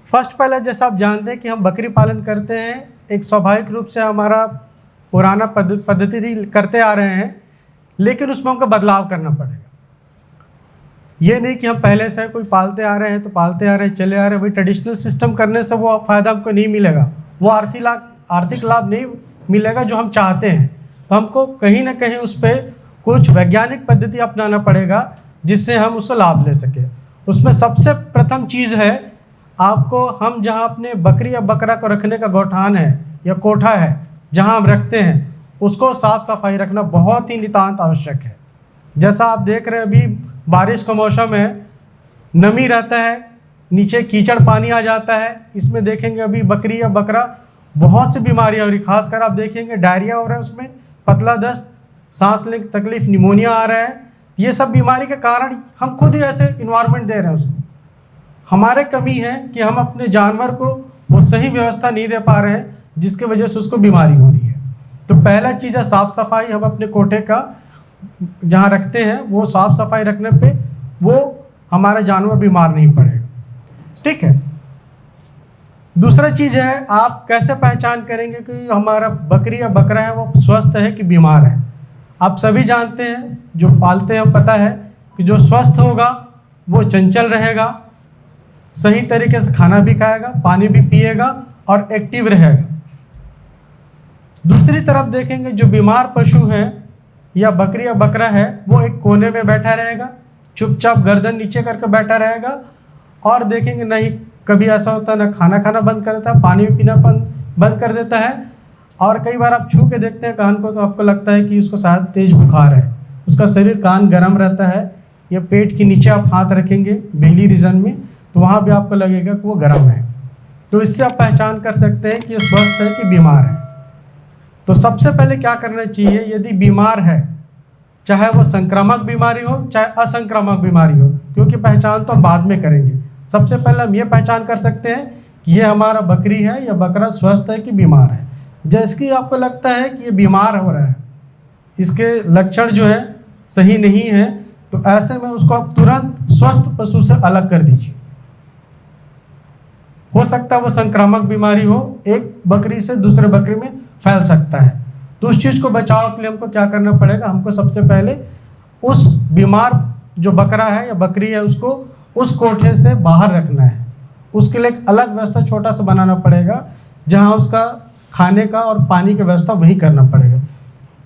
First पहले जैसा आप जानते हैं कि हम बकरी पालन करते हैं, एक स्वाभाविक रूप से हमारा पुराना पद्धति थी, करते आ रहे हैं, लेकिन उसमें हमको बदलाव करना पड़ेगा। ये नहीं कि हम पहले से कोई पालते आ रहे हैं तो पालते आ रहे हैं, चले आ रहे हैं, वही ट्रेडिशनल सिस्टम करने से वो फ़ायदा हमको नहीं मिलेगा, वो आर्थिक लाभ नहीं मिलेगा जो हम चाहते हैं। तो हमको कहीं ना कहीं उस पर कुछ वैज्ञानिक पद्धति अपनाना पड़ेगा जिससे हम उसको लाभ ले सकें। उसमें सबसे प्रथम चीज़ है, आपको हम जहाँ अपने बकरी या बकरा को रखने का गौठान है या कोठा है जहाँ हम रखते हैं, उसको साफ़ सफाई रखना बहुत ही नितांत आवश्यक है। जैसा आप देख रहे हैं अभी बारिश का मौसम है, नमी रहता है, नीचे कीचड़ पानी आ जाता है, इसमें देखेंगे अभी बकरी या बकरा बहुत सी बीमारियाँ हो रही, खासकर आप देखेंगे डायरिया हो रहा है, उसमें पतला दस्त, सांस लेने की तकलीफ, निमोनिया आ रहा है। ये सब बीमारी के कारण हम खुद ही ऐसे इन्वायरमेंट दे रहे हैं उसको। हमारे कमी है कि हम अपने जानवर को वो सही व्यवस्था नहीं दे पा रहे हैं, जिसके वजह से उसको बीमारी हो रही है। तो पहला चीज़ है साफ़ सफाई। हम अपने कोठे का जहाँ रखते हैं वो साफ़ सफाई रखने पे वो हमारा जानवर बीमार नहीं पड़ेगा। ठीक है। दूसरा चीज़ है, आप कैसे पहचान करेंगे कि हमारा बकरी या बकरा है वो स्वस्थ है कि बीमार है। आप सभी जानते हैं, जो पालते हैं पता है कि जो स्वस्थ होगा वो चंचल रहेगा, सही तरीके से खाना भी खाएगा, पानी भी पिएगा और एक्टिव रहेगा। दूसरी तरफ देखेंगे जो बीमार पशु हैं या बकरी या बकरा है वो एक कोने में बैठा रहेगा, चुपचाप गर्दन नीचे करके बैठा रहेगा, और देखेंगे नहीं कभी ऐसा होता है ना खाना खाना बंद कर देता है, पानी भी पीना बंद कर देता है, और कई बार आप छू के देखते हैं कान को तो आपको लगता है कि उसको शायद तेज बुखार है, उसका शरीर कान गर्म रहता है, या पेट के नीचे आप हाथ रखेंगे बेली रीजन में तो वहाँ भी आपको लगेगा कि वो गर्म है। तो इससे आप पहचान कर सकते हैं कि ये स्वस्थ है कि बीमार है। तो सबसे पहले क्या करना चाहिए, यदि बीमार है, चाहे वो संक्रामक बीमारी हो चाहे असंक्रामक बीमारी हो, क्योंकि पहचान तो हम बाद में करेंगे, सबसे पहले हम ये पहचान कर सकते हैं कि ये हमारा बकरी है या बकरा स्वस्थ है कि बीमार है। जैसे कि आपको लगता है कि ये बीमार हो रहा है, इसके लक्षण जो है सही नहीं है, तो ऐसे में उसको आप तुरंत स्वस्थ पशु से अलग कर दीजिए। हो सकता है वो संक्रामक बीमारी हो, एक बकरी से दूसरे बकरी में फैल सकता है। तो उस चीज़ को बचाव के लिए हमको क्या करना पड़ेगा, हमको सबसे पहले उस बीमार जो बकरा है या बकरी है उसको उस कोठे से बाहर रखना है। उसके लिए एक अलग व्यवस्था छोटा सा बनाना पड़ेगा, जहां उसका खाने का और पानी की व्यवस्था वही करना पड़ेगा।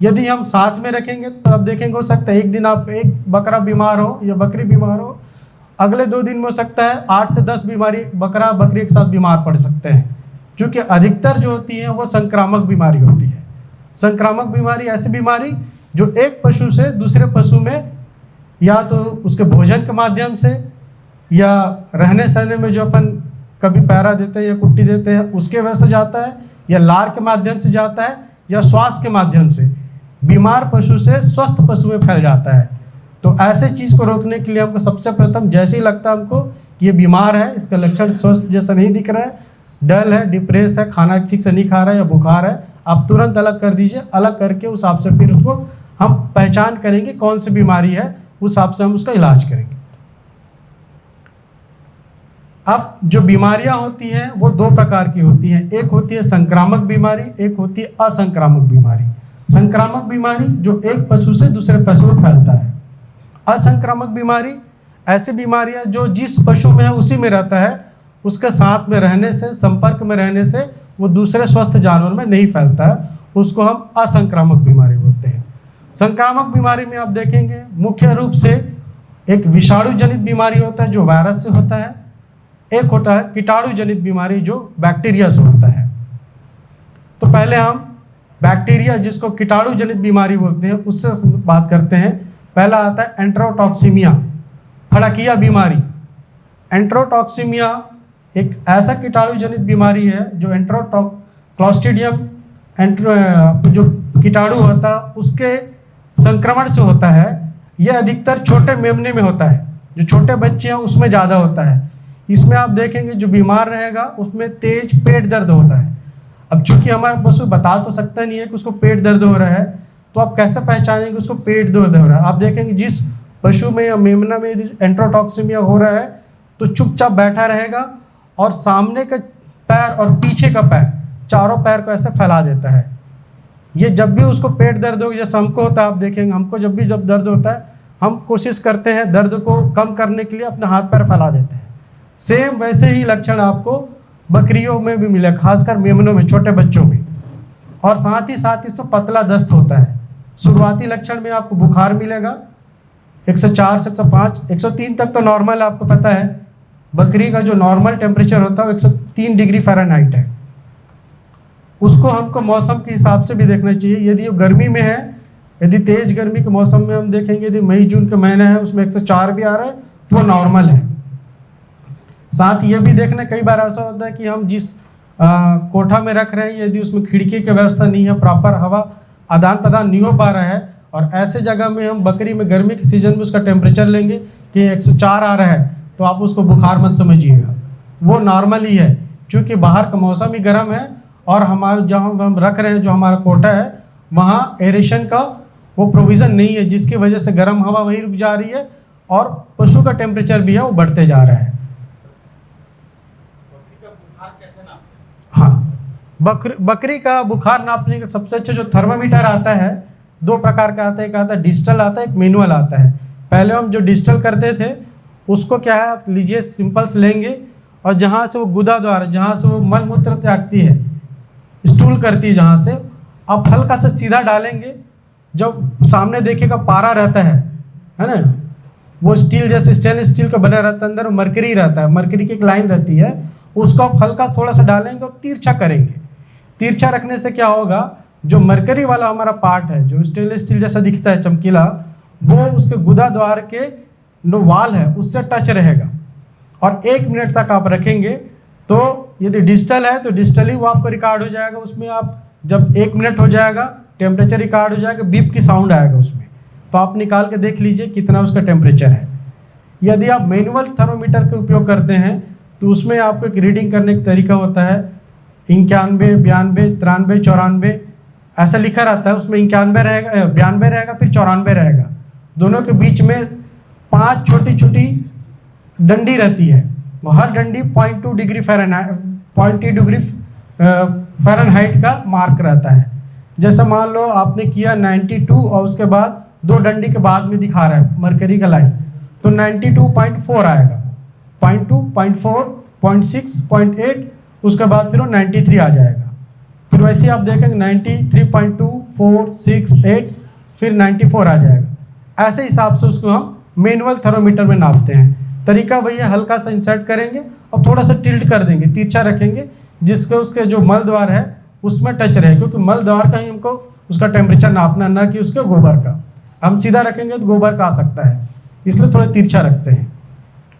यदि हम साथ में रखेंगे तो आप देखेंगे हो सकता है एक दिन आप एक बकरा बीमार हो या बकरी बीमार हो, अगले 2 दिन में हो सकता है 8 से 10 बीमारी बकरा बकरी एक साथ बीमार पड़ सकते हैं, क्योंकि अधिकतर जो होती है वो संक्रामक बीमारी होती है। संक्रामक बीमारी ऐसी बीमारी जो एक पशु से दूसरे पशु में या तो उसके भोजन के माध्यम से या रहने सहने में जो अपन कभी पैरा देते हैं या कुट्टी देते हैं उसके वजह से जाता है, या लार के माध्यम से जाता है, या श्वास के माध्यम से बीमार पशु से स्वस्थ पशु में फैल जाता है। तो ऐसे चीज़ को रोकने के लिए हमको सबसे प्रथम जैसे ही लगता है हमको कि ये बीमार है, इसका लक्षण स्वस्थ जैसा नहीं दिख रहा है, डल है, डिप्रेस है, खाना ठीक से नहीं खा रहा है या बुखार है, आप तुरंत अलग कर दीजिए। अलग करके उस हिसाब से फिर उसको हम पहचान करेंगे कौन सी बीमारी है, उस हिसाब से हम उसका इलाज करेंगे। अब जो बीमारियां होती हैं वो 2 प्रकार की होती हैं, एक होती है संक्रामक बीमारी, एक होती है असंक्रामक बीमारी। संक्रामक बीमारी जो एक पशु से दूसरे पशु में फैलता है। असंक्रामक बीमारी ऐसी बीमारियां जो जिस पशु में है उसी में रहता है, उसके साथ में रहने से, संपर्क में रहने से वो दूसरे स्वस्थ जानवर में नहीं फैलता है, उसको हम असंक्रामक बीमारी बोलते हैं। संक्रामक बीमारी में आप देखेंगे मुख्य रूप से एक विषाणु जनित बीमारी होता है जो वायरस से होता है, एक होता है कीटाणु जनित बीमारी जो बैक्टीरिया से होता है। तो पहले हम बैक्टीरिया जिसको कीटाणु जनित बीमारी बोलते हैं उससे बात करते हैं। पहला आता है एंट्रोटॉक्सीमिया, फड़किया बीमारी। एंट्रोटॉक्सीमिया एक ऐसा कीटाणु जनित बीमारी है जो क्लॉस्ट्रीडियम जो कीटाणु होता है उसके संक्रमण से होता है। यह अधिकतर छोटे मेमने में होता है, जो छोटे बच्चे हैं उसमें ज़्यादा होता है। इसमें आप देखेंगे जो बीमार रहेगा उसमें तेज पेट दर्द होता है। अब चूंकि हमारा पशु बता तो सकता नहीं है कि उसको पेट दर्द हो रहा है, तो आप कैसे पहचानेंगे उसको पेट दर्द हो रहा है। आप देखेंगे जिस पशु में या मेमना में यदि एंट्रोटॉक्सीमिया हो रहा है तो चुपचाप बैठा रहेगा और सामने का पैर और पीछे का पैर, चारों पैर को ऐसे फैला देता है। ये जब भी उसको पेट दर्द हो, जैसे हमको होता है, आप देखेंगे हमको जब दर्द होता है, हम कोशिश करते हैं दर्द को कम करने के लिए अपने हाथ पैर फैला देते हैं। सेम वैसे ही लक्षण आपको बकरियों में भी मिले, खासकर मेमनों में, छोटे बच्चों में। और साथ ही इसमें पतला दस्त होता है। शुरुआती लक्षण में आपको बुखार मिलेगा, 104 से 105, 103 तक तो नॉर्मल, आपको पता है बकरी का जो नॉर्मल टेम्परेचर होता है वो 103 डिग्री फ़ारेनहाइट है। उसको हमको मौसम के हिसाब से भी देखना चाहिए। यदि वो गर्मी में है, यदि तेज़ गर्मी के मौसम में हम देखेंगे, यदि मई जून के महीना है उसमें 104 भी आ रहा है तो वो नॉर्मल है। साथ ये भी देखना, कई बार ऐसा होता है कि हम जिस कोठा में रख रहे हैं, यदि उसमें खिड़की की व्यवस्था नहीं है, प्रॉपर हवा आदान प्रदान नहीं हो पा रहा है, और ऐसे जगह में हम बकरी में गर्मी के सीज़न में उसका टेम्परेचर लेंगे कि 104 आ रहा है, तो आप उसको बुखार मत समझिएगा, वो नॉर्मल ही है। क्योंकि बाहर का मौसम ही गर्म है और हमारे जहाँ हम रख रहे हैं, जो हमारा कोठा है, वहाँ एरेशन का वो प्रोविज़न नहीं है, जिसकी वजह से गर्म हवा वहीं रुक जा रही है और पशु का टेम्परेचर भी है वो बढ़ते जा रहा है। हाँ, बकरी का बुखार नापने का सबसे अच्छा जो थर्मामीटर आता है, 2 प्रकार का आता है, एक आता है डिजिटल आता है, एक मैनुअल आता है। पहले हम जो डिजिटल करते थे उसको क्या है, आप लीजिए सिंपल्स लेंगे और जहाँ से वो गुदा द्वार, जहाँ से वो मल मूत्र त्यागती है, स्टूल करती है, जहाँ से आप हल्का सा सीधा डालेंगे, जब सामने देखिएगा पारा रहता है ना, वो स्टील जैसे स्टेनलेस स्टील का बना रहता है, अंदर मरकरी रहता है, मरकरी की एक लाइन रहती है, उसको आप हल्का थोड़ा सा डालेंगे और तिरछा करेंगे। तिरछा रखने से क्या होगा, जो मरकरी वाला हमारा पार्ट है, जो स्टेनलेस स्टील जैसा दिखता है चमकीला, वो उसके गुदा द्वार के जो वाल है उससे टच रहेगा। और 1 मिनट तक आप रखेंगे, तो यदि डिजिटल है तो डिजिटली वो आपको रिकॉर्ड हो जाएगा। उसमें आप जब 1 मिनट हो जाएगा, टेम्परेचर रिकॉर्ड हो जाएगा, बीप की साउंड आएगा उसमें, तो आप निकाल के देख लीजिए कितना उसका टेम्परेचर है। यदि आप मैनुअल थर्मोमीटर का उपयोग करते हैं तो उसमें आपको एक रीडिंग करने का तरीका होता है, 91, 92, 93, 94 ऐसा लिखा रहता है। उसमें 91 रहेगा, 92 रहेगा, फिर 94 रहेगा। दोनों के बीच में 5 छोटी छोटी डंडी रहती है, वो हर डंडी 0.2 डिग्री फ़ारेनहाइट का मार्क रहता है। जैसे मान लो आपने किया 92 और उसके बाद 2 डंडी के बाद में दिखा रहा है मरकरी का लाइन, तो 92.4 आएगा, 0.2, 0.4, 0.6, 0.8, उसके बाद फिर वो 93 आ जाएगा। फिर वैसे ही आप देखेंगे 93.2, 4, 6, 8, फिर 94 आ जाएगा। ऐसे हिसाब से उसको हम मैनुअल थर्मोमीटर में नापते हैं। तरीका वही है, हल्का सा इंसर्ट करेंगे और थोड़ा सा टिल्ट कर देंगे, तिरछा रखेंगे, जिसके उसके जो मल द्वार है उसमें टच रहे, क्योंकि मल द्वार का ही हमको उसका टेम्परेचर नापना, ना कि उसके गोबर का। हम सीधा रखेंगे तो गोबर का आ सकता है, इसलिए थोड़ा तिरछा रखते हैं।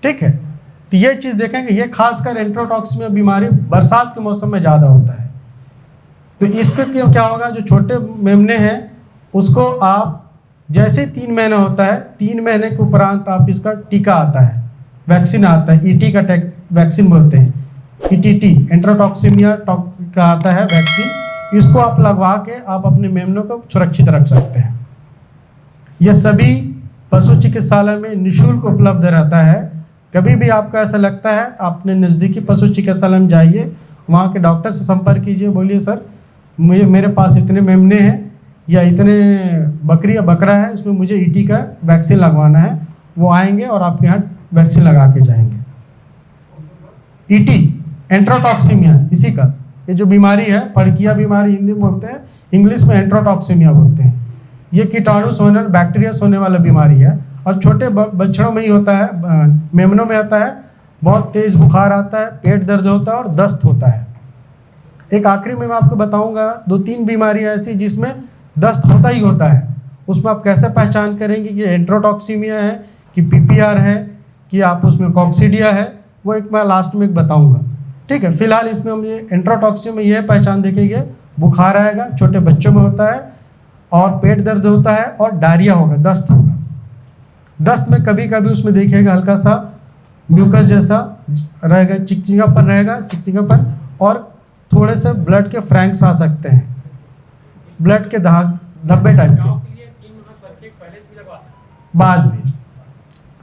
ठीक है, तो ये चीज़ देखेंगे। ये खासकर एंट्रोटॉक्सिमिया बीमारी बरसात के मौसम में ज़्यादा होता है। तो इसके क्या होगा, जो छोटे मेमने हैं उसको आप जैसे 3 महीना होता है, 3 महीने के उपरांत आप इसका टीका आता है, वैक्सीन आता है, ईटी का वैक्सीन बोलते हैं, ईटीटी, एंट्रोटॉक्सिमिया का आता है वैक्सीन। इसको आप लगवा के आप अपने मेमनों को सुरक्षित रख सकते हैं। यह सभी पशु चिकित्सालय में निःशुल्क उपलब्ध रहता है। कभी भी आपको ऐसा लगता है, आपने नज़दीकी पशु चिकित्सालय में जाइए, वहाँ के डॉक्टर से संपर्क कीजिए, बोलिए सर मेरे पास इतने मेमने हैं या इतने बकरी या बकरा है, उसमें मुझे ईटी का वैक्सीन लगवाना है। वो आएंगे और आपके यहाँ वैक्सीन लगा के जाएंगे। ईटी, एंट्रोटॉक्सिमिया, इसी का ये जो बीमारी है, फड़किया बीमारी हिंदी में बोलते हैं, इंग्लिश में एंट्रोटॉक्सिमिया बोलते हैं। ये कीटाणु से होने, बैक्टीरिया से होने वाला बीमारी है और छोटे बच्चों में ही होता है, मेमनों में आता है। बहुत तेज़ बुखार आता है, पेट दर्द होता है और दस्त होता है। एक आखिरी में मैं आपको बताऊंगा 2-3 बीमारियां ऐसी जिसमें दस्त होता ही होता है। उसमें आप कैसे पहचान करेंगे कि एंट्रोटॉक्सिमिया है कि पीपीआर है कि आप उसमें कॉक्सीडिया है, वो एक मैं लास्ट में बताऊंगा। ठीक है, फिलहाल इसमें हम ये एंट्रोटॉक्सिमिया में यह पहचान देखेंगे, बुखार आएगा, छोटे बच्चों में होता है और पेट दर्द होता है और डायरिया होगा, दस्त होगा। दस्त में कभी कभी उसमें देखिएगा हल्का सा म्यूकस जैसा रहेगा, चिकचिकापन रहेगा, चिकचिकापन, और थोड़े से ब्लड के फ्रैंक्स आ सकते हैं, ब्लड के धब्बे टाइप के। बाद में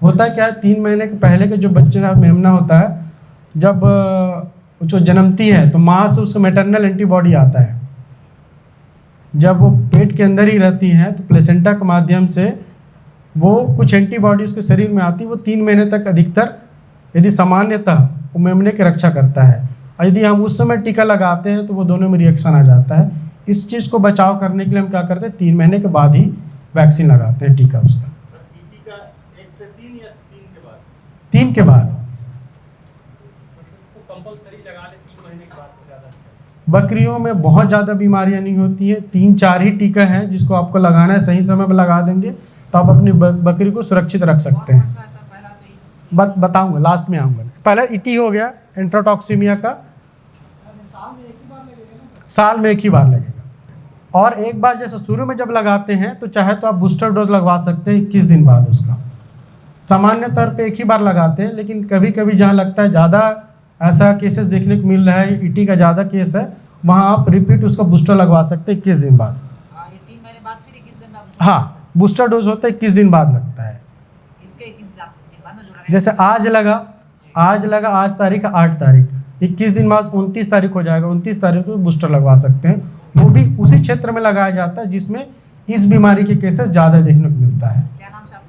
होता है क्या है, 3 महीने के पहले के जो बच्चे का मेमना होता है, जब जो जन्मती है तो माँ से उसको मैटरनल एंटीबॉडी आता है। जब वो पेट के अंदर ही रहती हैं तो प्लेसेंटा के माध्यम से वो कुछ एंटीबॉडी उसके शरीर में आती है। वो 3 महीने तक अधिकतर यदि सामान्यतः वो मेमने की रक्षा करता है, और यदि हम उस समय टीका लगाते हैं तो वो दोनों में रिएक्शन आ जाता है। इस चीज़ को बचाव करने के लिए हम क्या करते हैं, 3 महीने के बाद ही वैक्सीन लगाते हैं टीका उसका। 1 से 3 या 3 के बाद? 3 के बाद। बकरियों में बहुत ज़्यादा बीमारियां नहीं होती हैं, 3-4 ही टीका हैं जिसको आपको लगाना है, सही समय पर लगा देंगे तो आप अपनी बकरी को सुरक्षित रख सकते हैं। बताऊंगा, लास्ट में आऊँगा। पहले ईटी हो गया, एंट्रोटॉक्सीमिया का साल में 1 ही बार लगेगा। और एक बार जैसे शुरू में जब लगाते हैं तो चाहे तो आप बूस्टर डोज लगवा सकते हैं 21 दिन बाद उसका। सामान्य तौर पे 1 ही बार लगाते हैं, लेकिन कभी कभी जहाँ लगता है ज़्यादा ऐसा केसेस देखने को मिल रहा है, ईटी का ज़्यादा केस है, वहाँ आप रिपीट उसका बूस्टर लगवा सकते हैं 21 दिन बाद। 3 महीने बाद फिर 21 दिन बाद? हाँ, बूस्टर डोज होता है 21 दिन बाद लगता है। इसके 21 दिन बाद ना जो लगा, जैसे आज लगा, आज तारीख 8 तारीख, 21 दिन बाद 29 तारीख हो जाएगा, 29 तारीख को बूस्टर लगवा सकते हैं। वो भी उसी क्षेत्र में लगाया जाता है जिसमें इस बीमारी के केसेस ज़्यादा देखने को मिलता है। क्या नाम से आता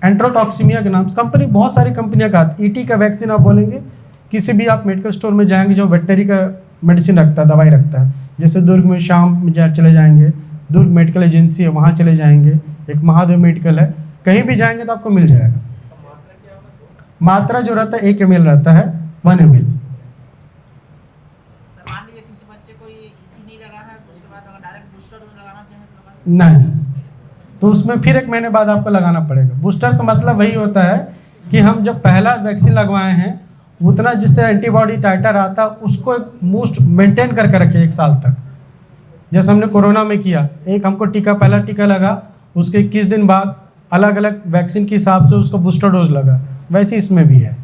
है? एंट्रोटॉक्सीमिया के नाम से कंपनी, बहुत सारी कंपनियां का आती है। ईटी का वैक्सीन आप बोलेंगे, किसी भी आप मेडिकल स्टोर में जाएंगे जो वेटनरी का मेडिसिन रखता है, दवाई रखता है, जैसे दुर्ग में शाम में चले जाएंगे, दुर्ग मेडिकल एजेंसी है, वहाँ चले जाएंगे, एक महादेव मेडिकल है, कहीं भी जाएंगे तो आपको मिल जाएगा। मात्रा जो रहता है 1 ml रहता है, 1 ml। सर मान लीजिए किसी बच्चे को ये ईटी नहीं लगा है, तो उसके बाद अगर डायरेक्ट बूस्टर डोज लगाना चाहे तो लगा? नहीं, तो उसमें फिर 1 महीने बाद आपको लगाना पड़ेगा। बूस्टर का मतलब वही होता है कि हम जब पहला वैक्सीन लगवाए हैं उतना जिससे एंटीबॉडी टाइटर आता उसको एक मोस्ट मेंटेन करके रखे 1 साल तक। जैसे हमने कोरोना में किया, एक हमको पहला टीका लगा, उसके 21 दिन बाद अलग अलग वैक्सीन के हिसाब से उसको बूस्टर डोज लगा, वैसे इसमें भी है।